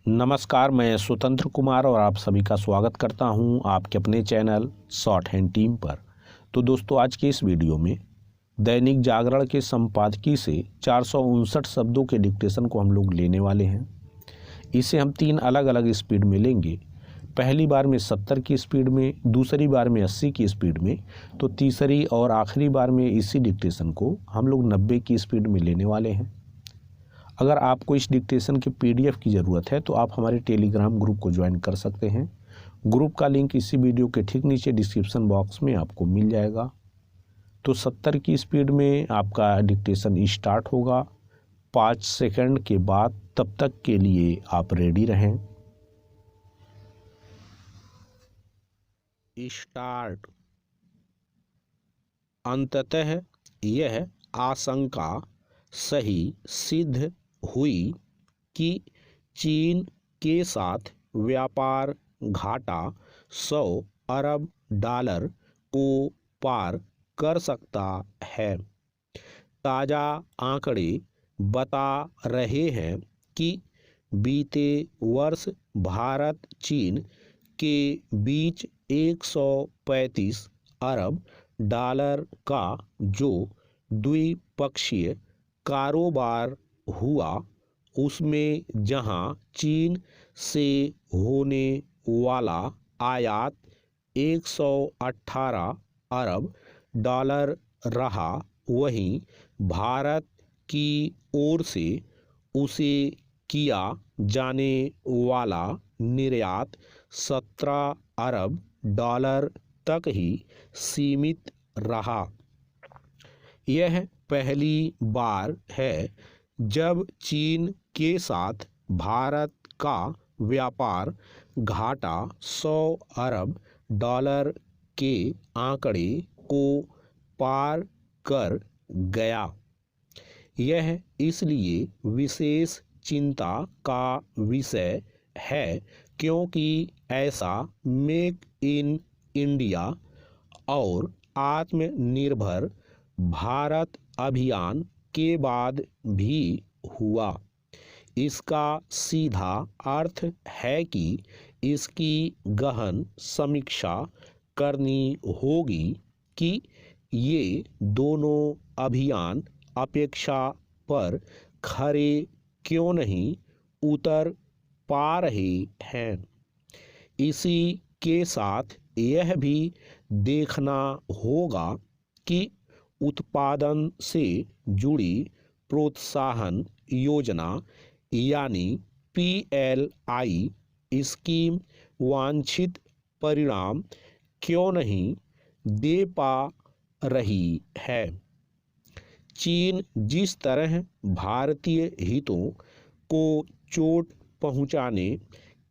नमस्कार, मैं स्वतंत्र कुमार और आप सभी का स्वागत करता हूं आपके अपने चैनल शॉर्ट हैंड टीम पर। तो दोस्तों, आज के इस वीडियो में दैनिक जागरण के संपादकीय से 459 शब्दों के डिक्टेशन को हम लोग लेने वाले हैं। इसे हम 3 अलग अलग स्पीड में लेंगे। पहली बार में 70 की स्पीड में, दूसरी बार में 80 की स्पीड में, तो तीसरी और आखिरी बार में इसी डिक्टेशन को हम लोग 90 की स्पीड में लेने वाले हैं। अगर आपको इस डिक्टेशन के पीडीएफ की ज़रूरत है तो आप हमारे टेलीग्राम ग्रुप को ज्वाइन कर सकते हैं। ग्रुप का लिंक इसी वीडियो के ठीक नीचे डिस्क्रिप्शन बॉक्स में आपको मिल जाएगा। तो 70 की स्पीड में आपका डिक्टेशन स्टार्ट होगा 5 सेकंड के बाद। तब तक के लिए आप रेडी रहें। स्टार्ट। अंततः यह आशंका सही सिद्ध हुई कि चीन के साथ व्यापार घाटा 100 अरब डॉलर को पार कर सकता है। ताज़ा आंकड़े बता रहे हैं कि बीते वर्ष भारत चीन के बीच 135 अरब डॉलर का जो द्विपक्षीय कारोबार हुआ, उसमें जहां चीन से होने वाला आयात 118 अरब डॉलर रहा, वहीं भारत की ओर से उसे किया जाने वाला निर्यात 17 अरब डॉलर तक ही सीमित रहा। यह पहली बार है जब चीन के साथ भारत का व्यापार घाटा 100 अरब डॉलर के आंकड़े को पार कर गया। यह इसलिए विशेष चिंता का विषय है क्योंकि ऐसा मेक इन इंडिया और आत्मनिर्भर भारत अभियान के बाद भी हुआ। इसका सीधा अर्थ है कि इसकी गहन समीक्षा करनी होगी कि ये दोनों अभियान अपेक्षा पर खरे क्यों नहीं उतर पा रहे हैं। इसी के साथ यह भी देखना होगा कि उत्पादन से जुड़ी प्रोत्साहन योजना यानी PLI स्कीम वांछित परिणाम क्यों नहीं दे पा रही है। चीन जिस तरह भारतीय हितों को चोट पहुंचाने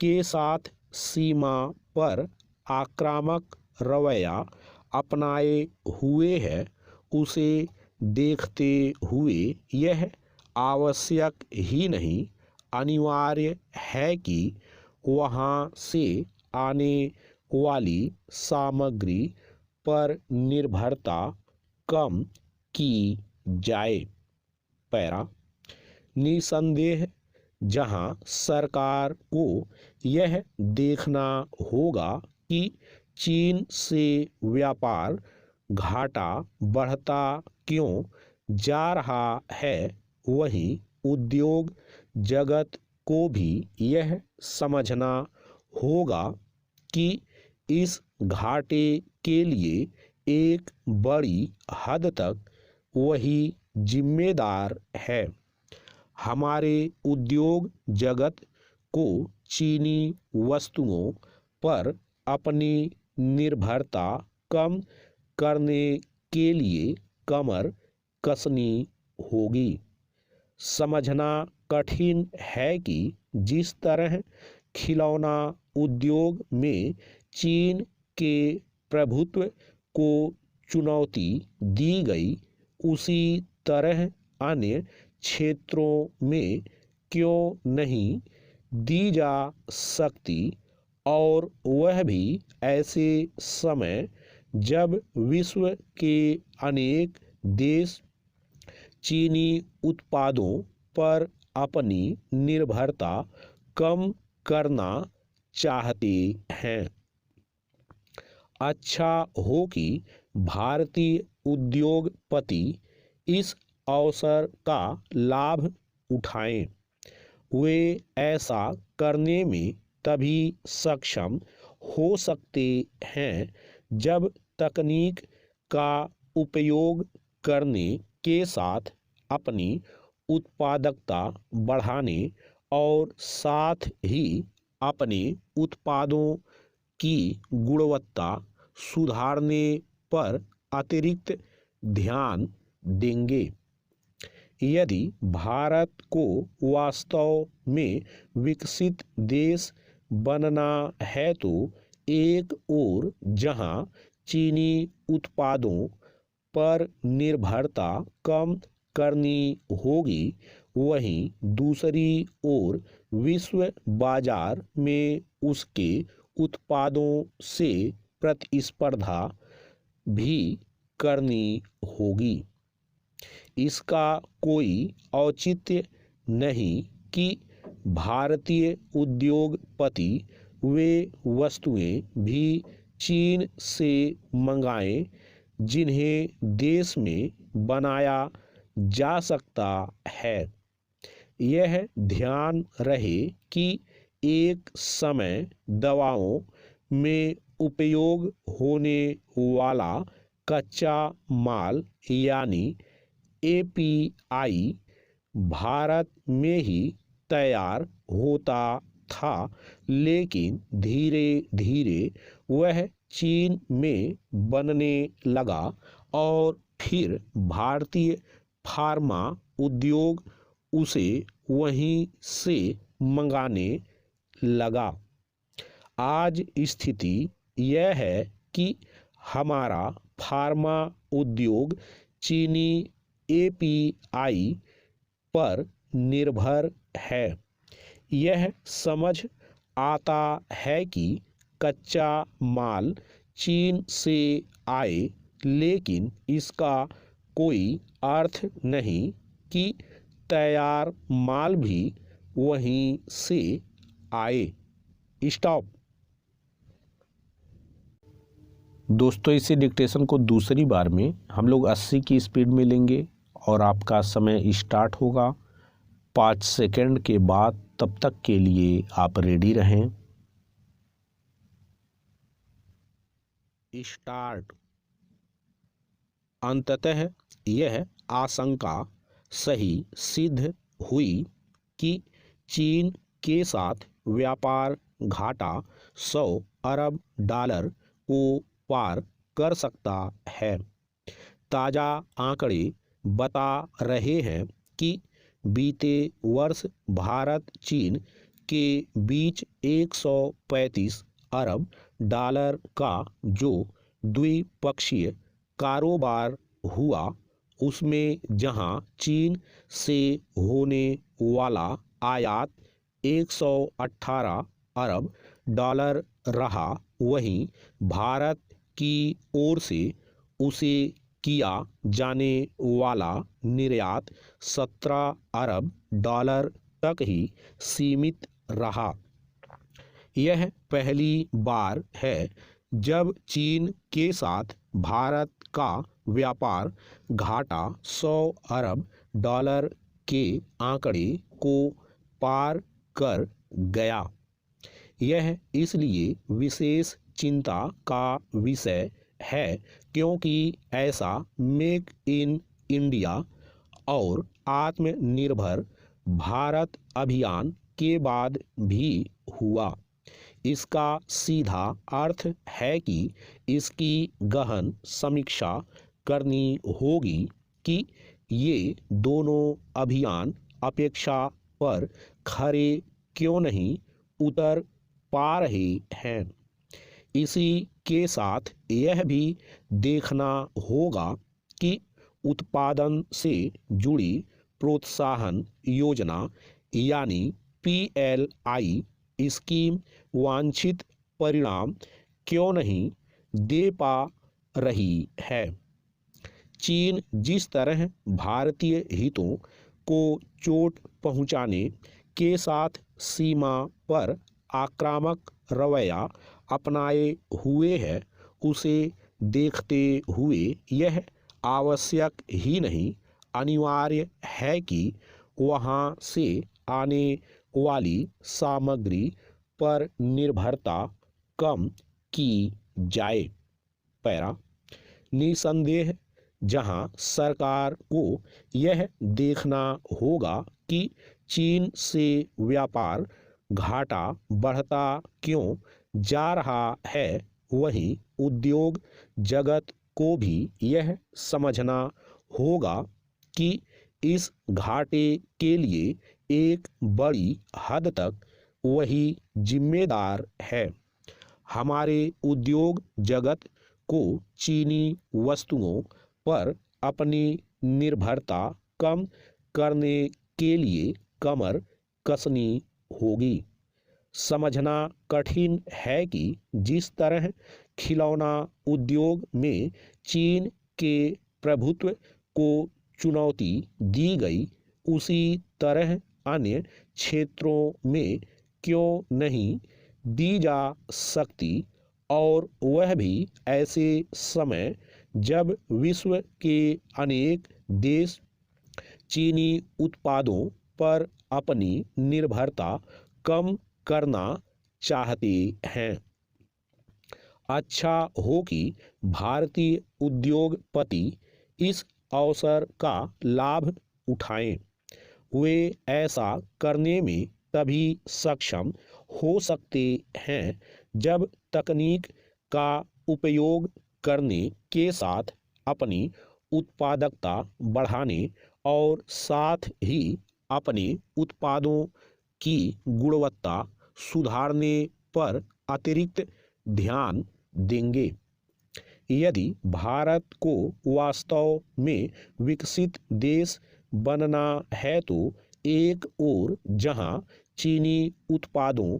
के साथ सीमा पर आक्रामक रवैया अपनाए हुए है, उसे देखते हुए यह आवश्यक ही नहीं, अनिवार्य है कि वहां से आने वाली सामग्री पर निर्भरता कम की जाए। पैरा। निसंदेह जहां सरकार को यह देखना होगा कि चीन से व्यापार घाटा बढ़ता क्यों जा रहा है, वहीं उद्योग जगत को भी यह समझना होगा कि इस घाटे के लिए एक बड़ी हद तक वही जिम्मेदार है। हमारे उद्योग जगत को चीनी वस्तुओं पर अपनी निर्भरता कम करने के लिए कमर कसनी होगी। समझना कठिन है कि जिस तरह खिलौना उद्योग में चीन के प्रभुत्व को चुनौती दी गई, उसी तरह अन्य क्षेत्रों में क्यों नहीं दी जा सकती, और वह भी ऐसे समय जब विश्व के अनेक देश चीनी उत्पादों पर अपनी निर्भरता कम करना चाहते हैं। अच्छा हो कि भारतीय उद्योगपति इस अवसर का लाभ उठाएं। वे ऐसा करने में तभी सक्षम हो सकते हैं जब तकनीक का उपयोग करने के साथ अपनी उत्पादकता बढ़ाने और साथ ही अपने उत्पादों की गुणवत्ता सुधारने पर अतिरिक्त ध्यान देंगे। यदि भारत को वास्तव में विकसित देश बनना है तो एक ओर जहां चीनी उत्पादों पर निर्भरता कम करनी होगी, वहीं दूसरी ओर विश्व बाजार में उसके उत्पादों से प्रतिस्पर्धा भी करनी होगी। इसका कोई औचित्य नहीं कि भारतीय उद्योगपति वे वस्तुएं भी चीन से मंगाएं जिन्हें देश में बनाया जा सकता है। यह ध्यान रहे कि एक समय दवाओं में उपयोग होने वाला कच्चा माल यानी API भारत में ही तैयार होता था, लेकिन धीरे धीरे वह चीन में बनने लगा और फिर भारतीय फार्मा उद्योग उसे वहीं से मंगाने लगा। आज स्थिति यह है कि हमारा फार्मा उद्योग चीनी API पर निर्भर है। यह समझ आता है कि कच्चा माल चीन से आए, लेकिन इसका कोई अर्थ नहीं कि तैयार माल भी वहीं से आए। स्टॉप। दोस्तों, इसी डिक्टेशन को दूसरी बार में हम लोग 80 की स्पीड में लेंगे और आपका समय स्टार्ट होगा 5 सेकंड के बाद। तब तक के लिए आप रेडी रहें। स्टार्ट। अंततः यह आशंका सही सिद्ध हुई कि चीन के साथ व्यापार घाटा 100 अरब डॉलर को पार कर सकता है। ताज़ा आंकड़े बता रहे हैं कि बीते वर्ष भारत चीन के बीच 135 अरब डॉलर का जो द्विपक्षीय कारोबार हुआ, उसमें जहां चीन से होने वाला आयात 118 अरब डॉलर रहा, वहीं भारत की ओर से उसे किया जाने वाला निर्यात 17 अरब डॉलर तक ही सीमित रहा। यह पहली बार है जब चीन के साथ भारत का व्यापार घाटा 100 अरब डॉलर के आंकड़े को पार कर गया। यह इसलिए विशेष चिंता का विषय है क्योंकि ऐसा मेक इन इंडिया और आत्मनिर्भर भारत अभियान के बाद भी हुआ। इसका सीधा अर्थ है कि इसकी गहन समीक्षा करनी होगी कि ये दोनों अभियान अपेक्षा पर खरे क्यों नहीं उतर पा रहे हैं। इसी के साथ यह भी देखना होगा कि उत्पादन से जुड़ी प्रोत्साहन योजना यानी PLI स्कीम वांछित परिणाम क्यों नहीं दे पा रही है। चीन जिस तरह भारतीय हितों को चोट पहुंचाने के साथ सीमा पर आक्रामक रवैया अपनाए हुए है, उसे देखते हुए यह आवश्यक ही नहीं, अनिवार्य है कि वहाँ से आने वाली सामग्री पर निर्भरता कम की जाए। पैरा, निसंदेह जहां सरकार को यह देखना होगा कि चीन से व्यापार घाटा बढ़ता क्यों जा रहा है, वहीं उद्योग जगत को भी यह समझना होगा कि इस घाटे के लिए एक बड़ी हद तक वही जिम्मेदार है। हमारे उद्योग जगत को चीनी वस्तुओं पर अपनी निर्भरता कम करने के लिए कमर कसनी होगी। समझना कठिन है कि जिस तरह खिलौना उद्योग में चीन के प्रभुत्व को चुनौती दी गई, उसी तरह अन्य क्षेत्रों में क्यों नहीं दी जा सकती, और वह भी ऐसे समय जब विश्व के अनेक देश चीनी उत्पादों पर अपनी निर्भरता कम करना चाहते हैं। अच्छा हो कि भारतीय उद्योगपति इस अवसर का लाभ उठाएं। वे ऐसा करने में तभी सक्षम हो सकते हैं जब तकनीक का उपयोग करने के साथ अपनी उत्पादकता बढ़ाने और साथ ही अपने उत्पादों की गुणवत्ता सुधारने पर अतिरिक्त ध्यान देंगे। यदि भारत को वास्तव में विकसित देश बनना है तो एक ओर जहां चीनी उत्पादों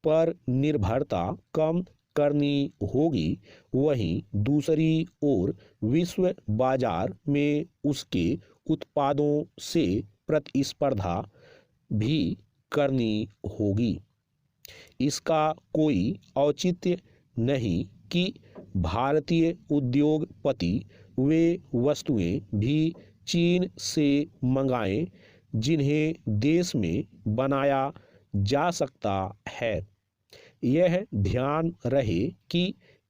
पर निर्भरता कम करनी होगी, वहीं दूसरी ओर विश्व बाजार में उसके उत्पादों से प्रतिस्पर्धा भी करनी होगी। इसका कोई औचित्य नहीं कि भारतीय उद्योगपति वे वस्तुएं भी चीन से मंगाएं जिन्हें देश में बनाया जा सकता है। यह ध्यान रहे कि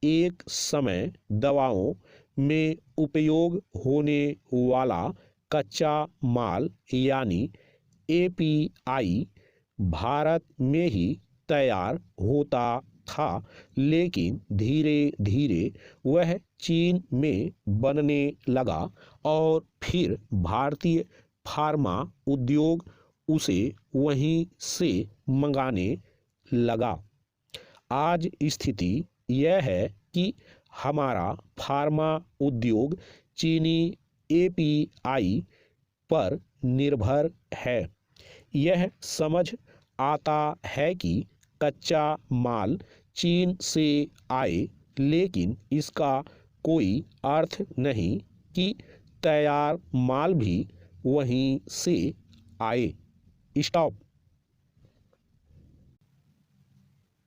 एक समय दवाओं में उपयोग होने वाला कच्चा माल यानी एपीआई भारत में ही तैयार होता था, लेकिन धीरे धीरे वह चीन में बनने लगा और फिर भारतीय फार्मा उद्योग उसे वहीं से मंगाने लगा। आज स्थिति यह है कि हमारा फार्मा उद्योग चीनी एपीआई पर निर्भर है। यह समझ आता है कि कच्चा माल चीन से आए, लेकिन इसका कोई अर्थ नहीं कि तैयार माल भी वहीं से आए। स्टॉप।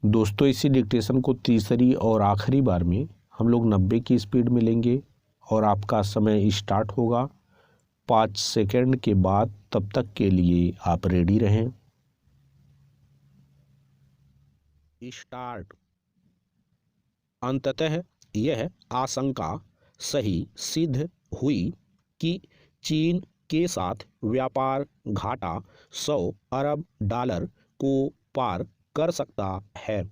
दोस्तों, इसी डिक्टेशन को तीसरी और आखिरी बार में हम लोग 90 की स्पीड में लेंगे और आपका समय स्टार्ट होगा 5 सेकंड के बाद। तब तक के लिए आप रेडी रहें। स्टार्ट। अंततः यह आशंका सही सिद्ध हुई कि चीन के साथ व्यापार घाटा 100 अरब डॉलर को पार कर सकता है।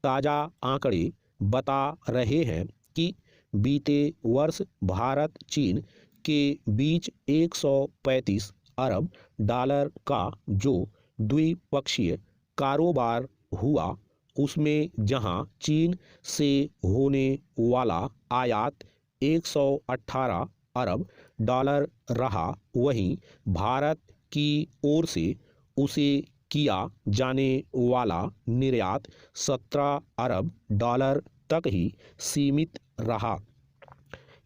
ताज़ा आंकड़े बता रहे हैं कि बीते वर्ष भारत चीन के बीच 135 अरब डॉलर का जो द्विपक्षीय कारोबार हुआ, उसमें जहां चीन से होने वाला आयात 118 अरब डॉलर रहा, वहीं भारत की ओर से उसे किया जाने वाला निर्यात 17 अरब डॉलर तक ही सीमित रहा।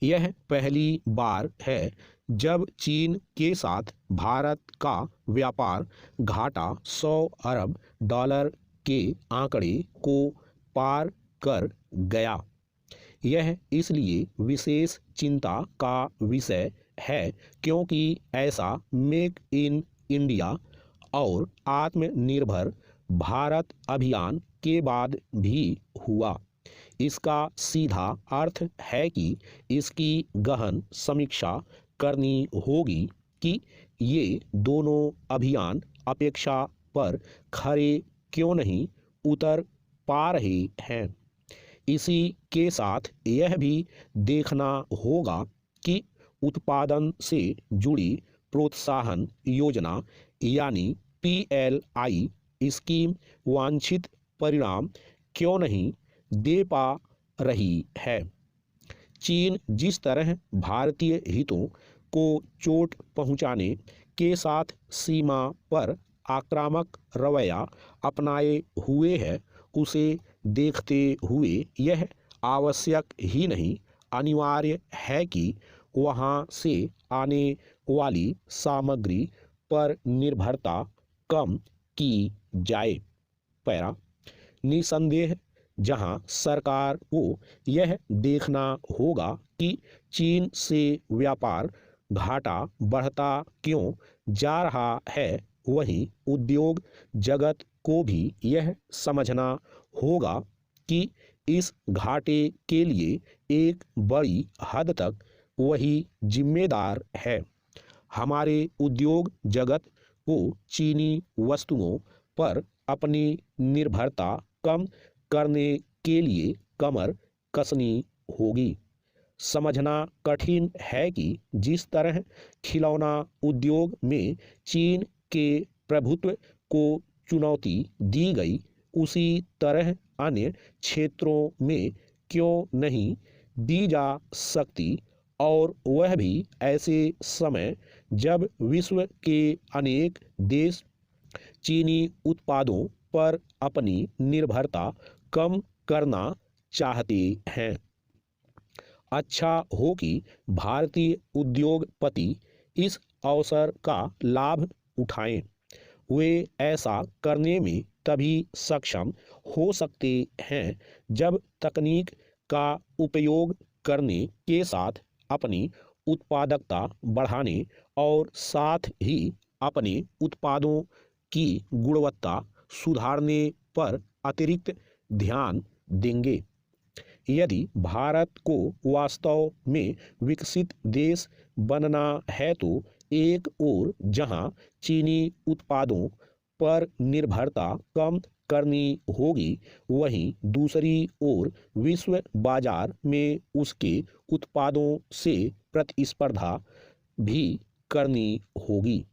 यह पहली बार है जब चीन के साथ भारत का व्यापार घाटा 100 अरब डॉलर के आंकड़े को पार कर गया। यह इसलिए विशेष चिंता का विषय है क्योंकि ऐसा मेक इन इंडिया और आत्मनिर्भर भारत अभियान के बाद भी हुआ। इसका सीधा अर्थ है कि इसकी गहन समीक्षा करनी होगी कि ये दोनों अभियान अपेक्षा पर खरे क्यों नहीं उतर पा रहे हैं। इसी के साथ यह भी देखना होगा कि उत्पादन से जुड़ी प्रोत्साहन योजना यानी PLI स्कीम वांछित परिणाम क्यों नहीं दे पा रही है। चीन जिस तरह भारतीय हितों को चोट पहुंचाने के साथ सीमा पर आक्रामक रवैया अपनाए हुए है, उसे देखते हुए यह आवश्यक ही नहीं अनिवार्य है कि वहां से आने वाली सामग्री पर निर्भरता कम की जाए। पैरा निसंदेह जहां सरकार को यह देखना होगा कि चीन से व्यापार घाटा बढ़ता क्यों जा रहा है, वहीं उद्योग जगत को भी यह समझना होगा कि इस घाटे के लिए एक बड़ी हद तक वही जिम्मेदार है। हमारे उद्योग जगत को चीनी वस्तुओं पर अपनी निर्भरता कम करने के लिए कमर कसनी होगी। समझना कठिन है कि जिस तरह खिलौना उद्योग में चीन के प्रभुत्व को चुनौती दी गई, उसी तरह अन्य क्षेत्रों में क्यों नहीं दी जा सकती, और वह भी ऐसे समय जब विश्व के अनेक देश चीनी उत्पादों पर अपनी निर्भरता कम करना चाहते हैं। अच्छा हो कि भारतीय उद्योगपति इस अवसर का लाभ उठाएं। वे ऐसा करने में तभी सक्षम हो सकते हैं जब तकनीक का उपयोग करने के साथ अपनी उत्पादकता बढ़ाने और साथ ही अपने उत्पादों की गुणवत्ता सुधारने पर अतिरिक्त ध्यान देंगे। यदि भारत को वास्तव में विकसित देश बनना है तो एक ओर जहां चीनी उत्पादों पर निर्भरता कम करनी होगी, वहीं दूसरी ओर विश्व बाजार में उसके उत्पादों से प्रतिस्पर्धा भी करनी होगी।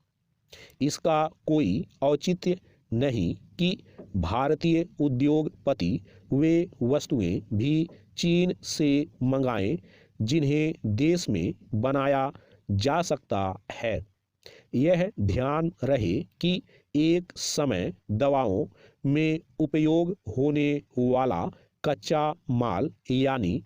इसका कोई औचित्य नहीं कि भारतीय उद्योगपति वे वस्तुएं भी चीन से मंगाएं जिन्हें देश में बनाया जा सकता है। यह ध्यान रहे कि एक समय दवाओं में उपयोग होने वाला कच्चा माल यानी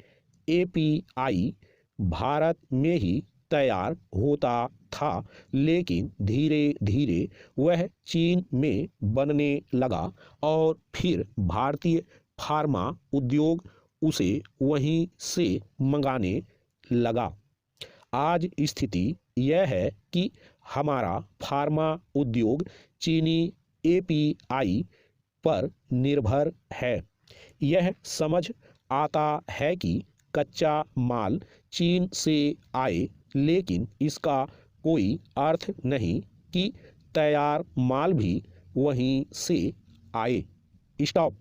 API भारत में ही तैयार होता था, लेकिन धीरे धीरे वह चीन में बनने लगा और फिर भारतीय फार्मा उद्योग उसे वहीं से मंगाने लगा। आज स्थिति यह है कि हमारा फार्मा उद्योग चीनी API पर निर्भर है। यह समझ आता है कि कच्चा माल चीन से आए, लेकिन इसका कोई अर्थ नहीं कि तैयार माल भी वहीं से आए। स्टॉप।